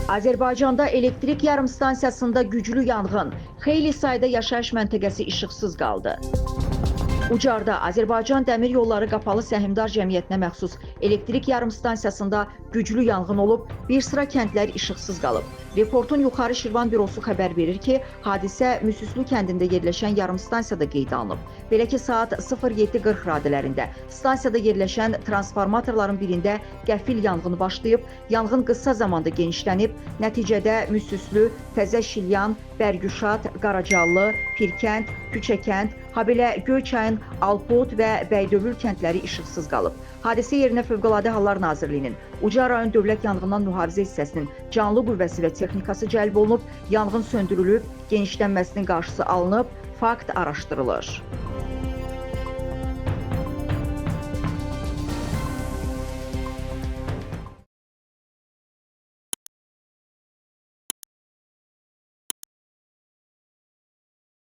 Azərbaycanda elektrik yarımstansiyasında güclü yanğın, xeyli sayda yaşayış məntəqəsi işıqsız qaldı. Ucarda Azərbaycan Dəmir Yolları Qapalı Səhmdar Cəmiyyətinə məxsus elektrik yarımstansiyasında güclü yanğın olub, bir sıra kəndlər işıqsız qalıb. Reportun Yuxarı Şirvan bürosu xəbər verir ki, hadisə Müsüslü kəndində yerləşən yarımstansiyada qeydə alınıb. Belə ki, saat 07:40 radələrində stansiyada yerləşən transformatorların birində qəfil yanğın başlayıb, yanğın qısa zamanda genişlənib, nəticədə Müsüslü, Təzə Şilyan, Bərgüşat, Qaracallı, Pirkənd, Küçəkənd, habelə Göyçayın Alpot və Bəydövül kəndləri işıqsız qalıb. Hadisə yerinə Fövqəladə Hallar Nazirliyinin Ucar rayon Dövlət Yanğından Mühafizə hissəsinin canlı qüvvəsi və texnikası cəlb olunub, yanğın söndürülüb, genişlənməsinin qarşısı alınıb, fakt araşdırılır.